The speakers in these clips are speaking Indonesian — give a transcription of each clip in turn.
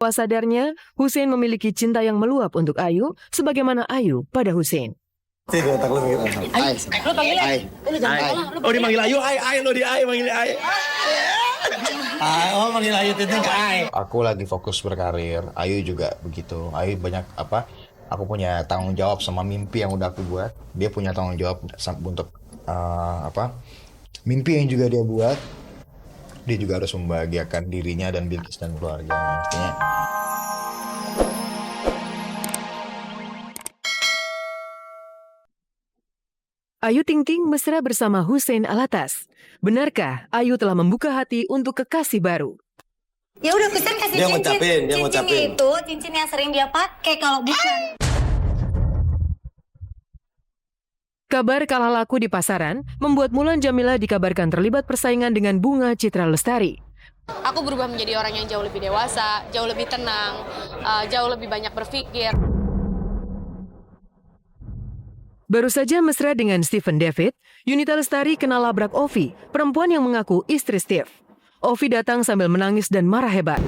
Tanpa sadarnya, Hussein memiliki cinta yang meluap untuk Ayu, sebagaimana Ayu pada Hussein. Lu panggil Ai. Oh, dipanggil Ayu, Ai, lo di Ai, manggil Ai. Oh, manggil Ayu Tinting ke Ai. Aku lagi fokus berkarir, Ayu juga begitu. Ayu banyak aku punya tanggung jawab sama mimpi yang udah aku buat. Dia punya tanggung jawab untuk mimpi yang juga dia buat. Dia juga harus membahagiakan dirinya dan bisnis dan keluarganya. Intinya. Ayu Ting Ting mesra bersama Hussein Alatas. Benarkah Ayu telah membuka hati untuk kekasih baru? Ya udah, Hussein kasih Dia cincin. ngucapin. Cincinnya itu cincin yang sering dia pakai kalau bukan. Kabar kalah laku di pasaran membuat Mulan Jamila dikabarkan terlibat persaingan dengan Bunga Citra Lestari. Aku berubah menjadi orang yang jauh lebih dewasa, jauh lebih tenang, jauh lebih banyak berpikir. Baru saja mesra dengan Steven David, Yunita Lestari kenal labrak Ovi, perempuan yang mengaku istri Steve. Ovi datang sambil menangis dan marah hebat.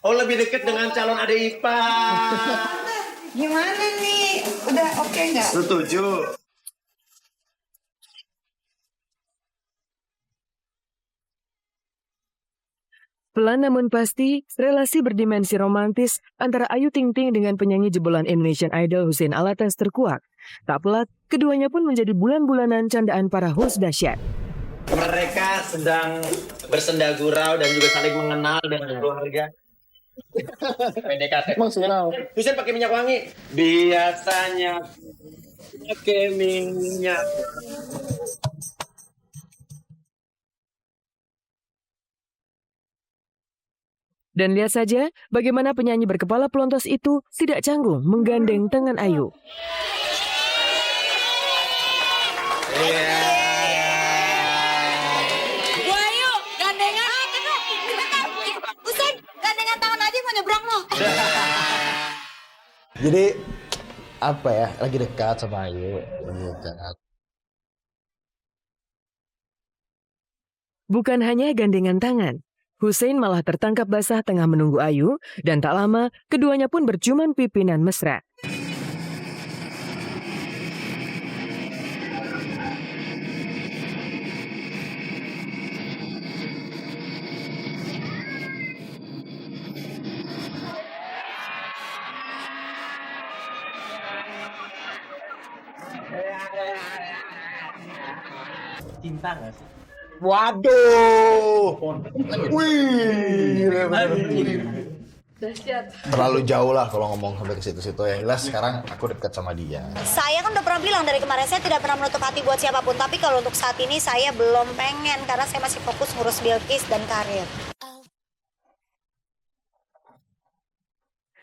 Oh, lebih dekat dengan calon adik ipar. Gimana nih? Udah oke nggak? Setuju. Pelan namun pasti, relasi berdimensi romantis antara Ayu Ting Ting dengan penyanyi jebolan Indonesian Idol Hussein Alatas terkuak. Tak pelak, keduanya pun menjadi bulan-bulanan candaan para host dahsyat. Mereka sedang bersenda gurau dan juga saling mengenal dengan keluarga. PDKT. Maksudnya Hussein pakai minyak wangi. Biasanya pakai minyak. Dan lihat saja bagaimana penyanyi berkepala pelontos itu tidak canggung menggandeng tangan Ayu. Bu Ayu, gandengan. Hussein, gandengan tangan aja mau nyebrang lo. jadi lagi dekat sama Ayu. Bukan hanya gandengan tangan, Hussein malah tertangkap basah tengah menunggu Ayu, dan tak lama keduanya pun berciuman pipinan mesra. Cinta nggak sih? Waduh. Wih. Terlalu jauh lah kalau ngomong sampai ke situ-situ. Yang jelas sekarang aku dekat sama dia. Saya kan udah pernah bilang dari kemarin, saya tidak pernah menutup hati buat siapapun. Tapi kalau untuk saat ini saya belum pengen, karena saya masih fokus ngurus Bilkis dan karir.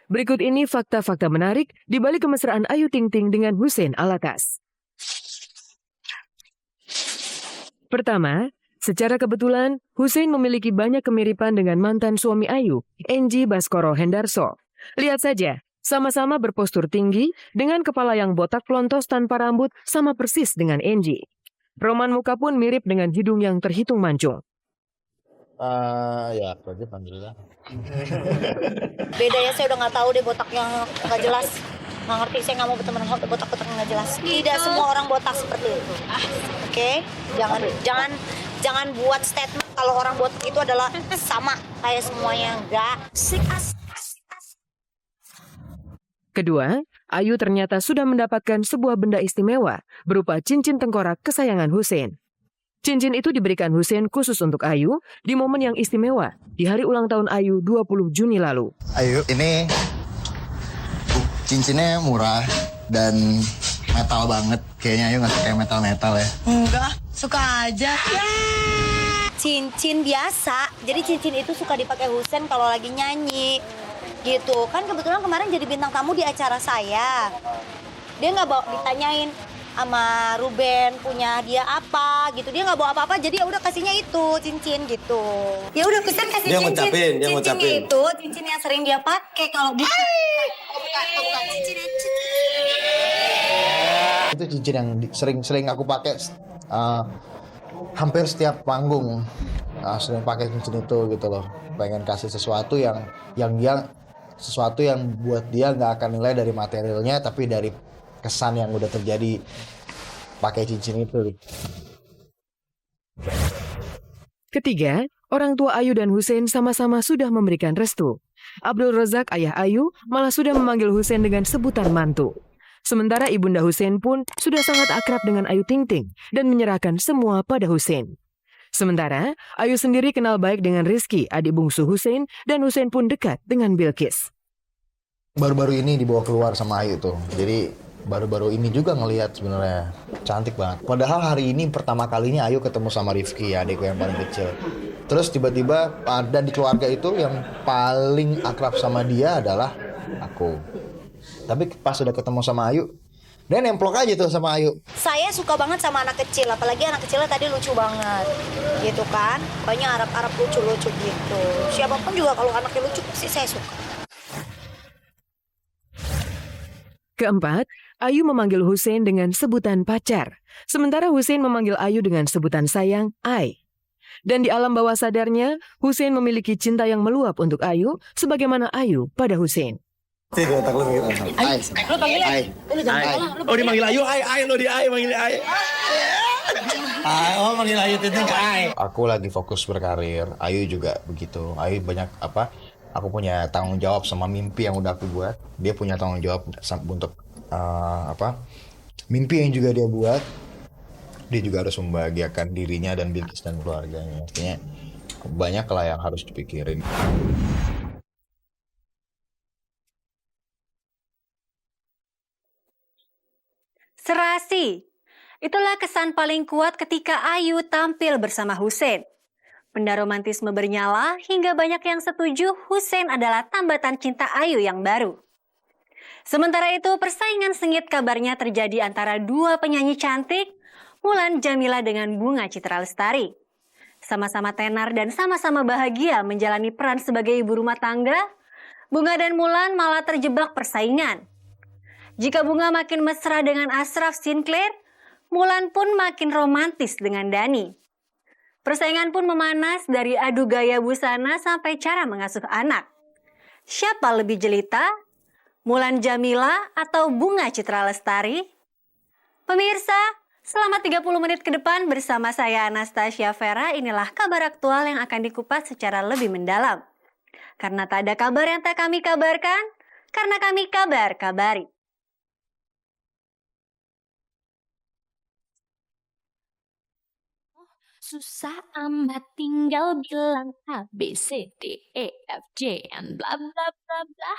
Berikut ini fakta-fakta menarik di balik kemesraan Ayu Ting Ting dengan Hussein Alatas. Pertama, secara kebetulan, Hussein memiliki banyak kemiripan dengan mantan suami Ayu, Enji Baskoro Hendarso. Lihat saja, sama-sama berpostur tinggi, dengan kepala yang botak pelontos tanpa rambut, sama persis dengan Enji. Roman muka pun mirip dengan hidung yang terhitung mancung. Ya, berarti alhamdulillah. Beda ya, saya udah nggak tahu deh botak yang nggak jelas. Nggak ngerti, saya nggak mau berteman sama botak-botak yang nggak jelas. Tidak semua orang botak seperti itu. Oke? Jangan buat statement kalau orang botak itu adalah sama kayak semuanya. Enggak. Kedua, Ayu ternyata sudah mendapatkan sebuah benda istimewa berupa cincin tengkorak kesayangan Hussein. Cincin itu diberikan Hussein khusus untuk Ayu di momen yang istimewa di hari ulang tahun Ayu 20 Juni lalu. Ayu, ini cincinnya murah dan metal banget. Kayaknya Ayu nggak suka metal-metal ya. Enggak, suka aja. Cincin biasa. Jadi cincin itu suka dipakai Hussein kalau lagi nyanyi. Gitu. Kan kebetulan kemarin jadi bintang tamu di acara saya. Dia nggak bawa, ditanyain sama Ruben punya dia apa gitu. Dia nggak bawa apa-apa, jadi ya udah kasihnya itu cincin gitu. Ya udah Hussein kasih Dia cincin. ngucapin, dia Cincinnya ngucapin. itu cincin yang sering dia pakai kalau bukan. Bukan cincin yang Itu cincin yang sering aku pakai eh, hampir setiap panggung sering pakai cincin itu gitu loh. Pengen kasih sesuatu yang buat dia nggak akan nilai dari materialnya, tapi dari kesan yang udah terjadi pakai cincin itu. Ketiga, orang tua Ayu dan Hussein sama-sama sudah memberikan restu. Abdul Razak, ayah Ayu, malah sudah memanggil Hussein dengan sebutan mantu. Sementara ibunda Hussein pun sudah sangat akrab dengan Ayu Ting Ting dan menyerahkan semua pada Hussein. Sementara, Ayu sendiri kenal baik dengan Rizky, adik bungsu Hussein, dan Hussein pun dekat dengan Bilqis. Baru-baru ini dibawa keluar sama Ayu tuh. Jadi baru-baru ini juga ngelihat sebenarnya cantik banget. Padahal hari ini pertama kalinya Ayu ketemu sama Rifki, adikku yang paling kecil. Terus tiba-tiba ada di keluarga itu yang paling akrab sama dia adalah aku. Tapi pas udah ketemu sama Ayu, dia nemplok aja tuh sama Ayu. Saya suka banget sama anak kecil, apalagi anak kecilnya tadi lucu banget, gitu kan. Pokoknya Arab-Arab lucu-lucu gitu. Siapapun juga kalau anaknya lucu pasti saya suka. Keempat, Ayu memanggil Hussein dengan sebutan pacar. Sementara Hussein memanggil Ayu dengan sebutan sayang, Ai. Dan di alam bawah sadarnya, Hussein memiliki cinta yang meluap untuk Ayu, sebagaimana Ayu pada Hussein. Ai. Oh dimanggil Ayu, ai lo di ai manggil ai. Oh manggil Ayu Ting Ting ai. Aku lagi fokus berkarir, Ayu juga begitu. Ayu banyak aku punya tanggung jawab sama mimpi yang udah aku buat. Dia punya tanggung jawab untuk mimpi yang juga dia buat. Dia juga harus membahagiakan dirinya dan Bilqis dan keluarganya. Artinya banyak lah yang harus dipikirin. Serasi. Itulah kesan paling kuat ketika Ayu tampil bersama Hussein. Benda romantisme bernyala hingga banyak yang setuju Hussein adalah tambatan cinta Ayu yang baru. Sementara itu persaingan sengit kabarnya terjadi antara dua penyanyi cantik, Mulan Jameela dengan Bunga Citra Lestari. Sama-sama tenar dan sama-sama bahagia menjalani peran sebagai ibu rumah tangga, Bunga dan Mulan malah terjebak persaingan. Jika Bunga makin mesra dengan Ashraf Sinclair, Mulan pun makin romantis dengan Dhani. Persaingan pun memanas dari adu gaya busana sampai cara mengasuh anak. Siapa lebih jelita? Mulan Jameela atau Bunga Citra Lestari? Pemirsa, selama 30 menit ke depan bersama saya Anastasia Vera, inilah kabar aktual yang akan dikupas secara lebih mendalam. Karena tak ada kabar yang tak kami kabarkan, karena kami kabari. Susah amat tinggal bilang A, B, C, D, E, F, G, and bla bla bla bla.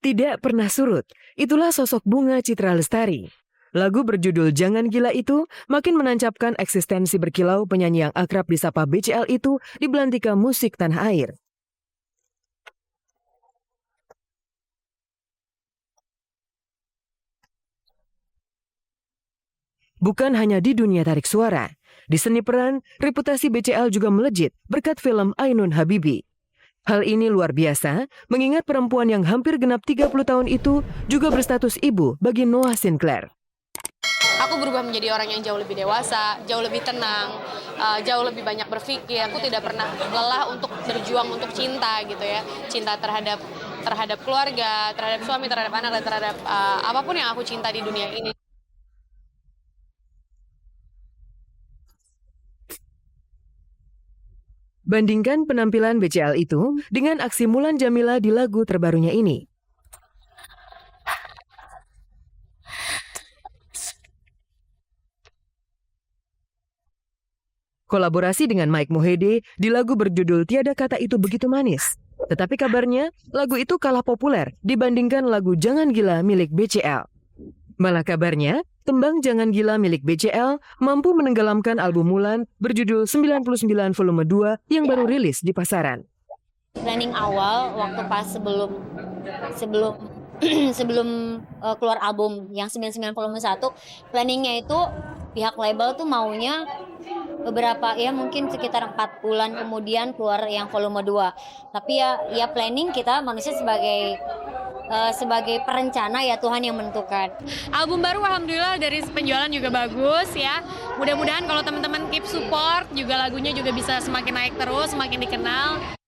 Tidak pernah surut, itulah sosok Bunga Citra Lestari. Lagu berjudul Jangan Gila itu makin menancapkan eksistensi berkilau penyanyi yang akrab disapa BCL itu di belantika musik tanah air. Bukan hanya di dunia tarik suara, di seni peran, reputasi BCL juga melejit berkat film Ainun Habibi. Hal ini luar biasa, mengingat perempuan yang hampir genap 30 tahun itu juga berstatus ibu bagi Noah Sinclair. Aku berubah menjadi orang yang jauh lebih dewasa, jauh lebih tenang, jauh lebih banyak berpikir. Aku tidak pernah lelah untuk berjuang untuk cinta gitu ya. Cinta terhadap keluarga, terhadap suami, terhadap anak, dan terhadap apapun yang aku cinta di dunia ini. Bandingkan penampilan BCL itu dengan aksi Mulan Jameela di lagu terbarunya ini. Kolaborasi dengan Mike Mohede di lagu berjudul Tiada Kata Itu Begitu Manis. Tetapi kabarnya lagu itu kalah populer dibandingkan lagu Jangan Gila milik BCL. Malah kabarnya, tembang Jangan Gila milik BCL mampu menenggelamkan album Mulan berjudul 99 volume 2 yang baru rilis di pasaran. Planning awal waktu pas sebelum keluar album yang 99 volume 1, planningnya itu pihak label tuh maunya beberapa ya mungkin sekitar 4 bulan kemudian keluar yang volume 2. Tapi ya planning kita manusia sebagai sebagai perencana ya Tuhan yang menentukan. Album baru alhamdulillah dari penjualan juga bagus ya. Mudah-mudahan kalau teman-teman keep support juga lagunya juga bisa semakin naik terus, semakin dikenal.